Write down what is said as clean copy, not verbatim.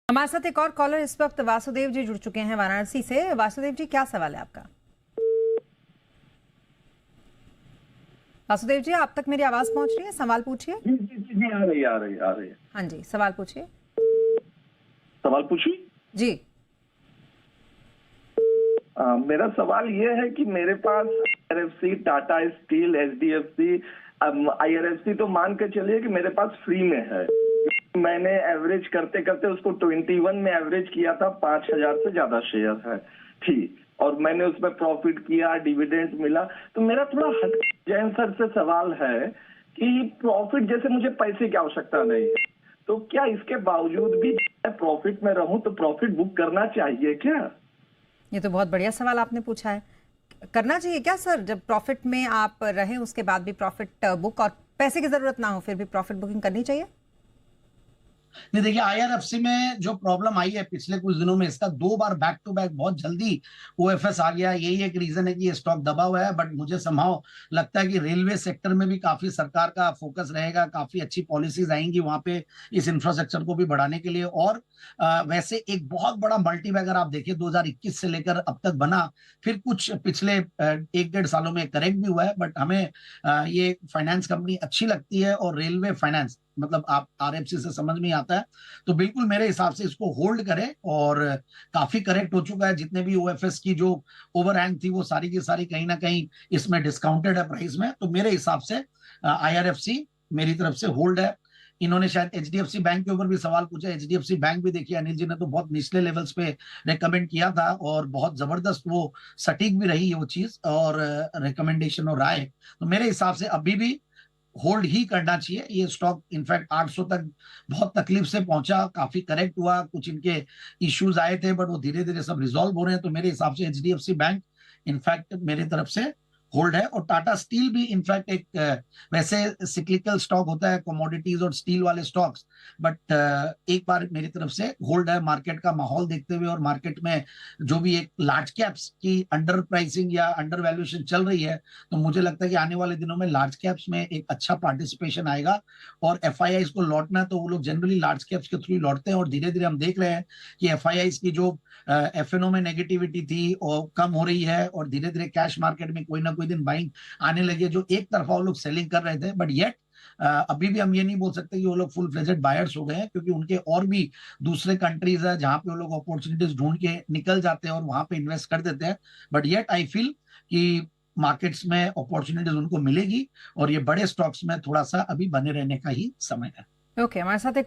हमारे साथ एक और कॉलर इस वक्त वासुदेव जी जुड़ चुके हैं वाराणसी से। वासुदेव जी, क्या सवाल है आपका? वासुदेव जी, आप तक मेरी आवाज पहुंच रही है? सवाल पूछिए। जी जी जी जी, आ रही है। हाँ जी, सवाल पूछिए। सवाल पूछी। जी। मेरा सवाल ये है कि मेरे पास IRFC, Tata steel, HDFC, IRFC तो मान के चलिए कि मेरे पास फ्री में है। मैंने एवरेज करते करते उसको 21 में एवरेज किया था, 5,000 से ज्यादा शेयर है, ठीक। और मैंने उसमें प्रॉफिट किया, डिविडेंड मिला। तो मेरा थोड़ा जैन सर से सवाल है कि प्रॉफिट, जैसे मुझे पैसे की आवश्यकता नहीं है, तो क्या इसके बावजूद भी प्रॉफिट में रहूं तो प्रॉफिट बुक करना चाहिए क्या? ये तो बहुत बढ़िया सवाल आपने पूछा है। करना चाहिए क्या सर? जब प्रॉफिट में आप रहें उसके बाद भी प्रॉफिट बुक, और पैसे की जरूरत ना हो फिर भी प्रॉफिट बुकिंग करनी चाहिए? नहीं, देखिए, आईआरएफसी में जो प्रॉब्लम आई है पिछले कुछ दिनों में, इसका 2 बार बैक टू बैक बहुत जल्दी ओएफएस आ गया। यही एक रीजन है कि ये स्टॉक दबा हुआ है। बट मुझे संभव लगता है कि रेलवे सेक्टर में भी काफी सरकार का फोकस रहेगा, काफी अच्छी पॉलिसीज आएंगी वहां पे इस इंफ्रास्ट्रक्चर को भी बढ़ाने के लिए। और वैसे एक बहुत बड़ा मल्टी बैगर आप देखिए 2021 से लेकर अब तक बना, फिर कुछ पिछले 1-1.5 सालों में करेक्ट भी हुआ है। बट हमें ये फाइनेंस कंपनी अच्छी लगती है, और रेलवे फाइनेंस मतलब आप आरएफसी से समझ में आता है, तो बिल्कुल मेरे हिसाब से इसको होल्ड करें। और काफी करेक्ट हो चुका है, जितने भी ओएफएस की जो ओवरहैंग थी वो सारी की सारी कहीं ना कहीं इसमें डिस्काउंटेड है प्राइस में। तो मेरे हिसाब से आईआरएफसी मेरी तरफ से होल्ड है। इन्होंने शायद एचडीएफसी बैंक के ऊपर भी सवाल पूछा। एचडीएफसी बैंक भी देखिए, अनिल जी ने तो बहुत निचले लेवल्स पे रेकमेंड किया था, और बहुत जबरदस्त वो सटीक भी रही है वो चीज और रिकमेंडेशन और राय। तो मेरे हिसाब से अभी भी होल्ड ही करना चाहिए ये स्टॉक। इनफैक्ट 800 तक बहुत तकलीफ से पहुंचा, काफी करेक्ट हुआ, कुछ इनके इश्यूज आए थे, बट वो धीरे धीरे सब रिजॉल्व हो रहे हैं। तो मेरे हिसाब से एचडीएफसी बैंक इनफैक्ट मेरी तरफ से होल्ड है। और टाटा स्टील भी इनफैक्ट एक वैसे सिक्लिकल स्टॉक होता है, कमोडिटीज और स्टील वाले स्टॉक्स, बट एक बार मेरी तरफ से होल्ड है। मार्केट का माहौल देखते हुए और मार्केट में जो भी एक लार्ज कैप्स की अंडर प्राइसिंग या अंडर वैल्यूएशन चल रही है, तो मुझे लगता है कि आने वाले दिनों में लार्ज कैप्स में एक अच्छा पार्टिसिपेशन आएगा। और एफआईआईज को लौटना है तो वो लोग जनरली लार्ज कैप्स के थ्रू लौटते हैं। और धीरे धीरे हम देख रहे हैं कि एफआईआईज की जो एफएनओ में नेगेटिविटी थी और कम हो रही है, और धीरे धीरे कैश मार्केट में कोई ना कोई दिन बाइंग आने लगे। जो एक तरफा वो लोग सेलिंग कर रहे थे, बट येट अभी भी हम ये नहीं बोल सकते कि वो लोग फुल फ्लेजेड बायर्स हो गए हैं, क्योंकि उनके और भी दूसरे कंट्रीज है जहां पे वो लोग अपॉर्चुनिटीज ढूंढ के निकल जाते हैं और वहां पे इन्वेस्ट कर देते हैं। बट येट आई फील कि मार्केट्स में अपॉर्चुनिटीज उनको मिलेगी, और ये बड़े स्टॉक्स में थोड़ा सा अभी बने रहने का ही समय है। ओके, हमारे साथ एक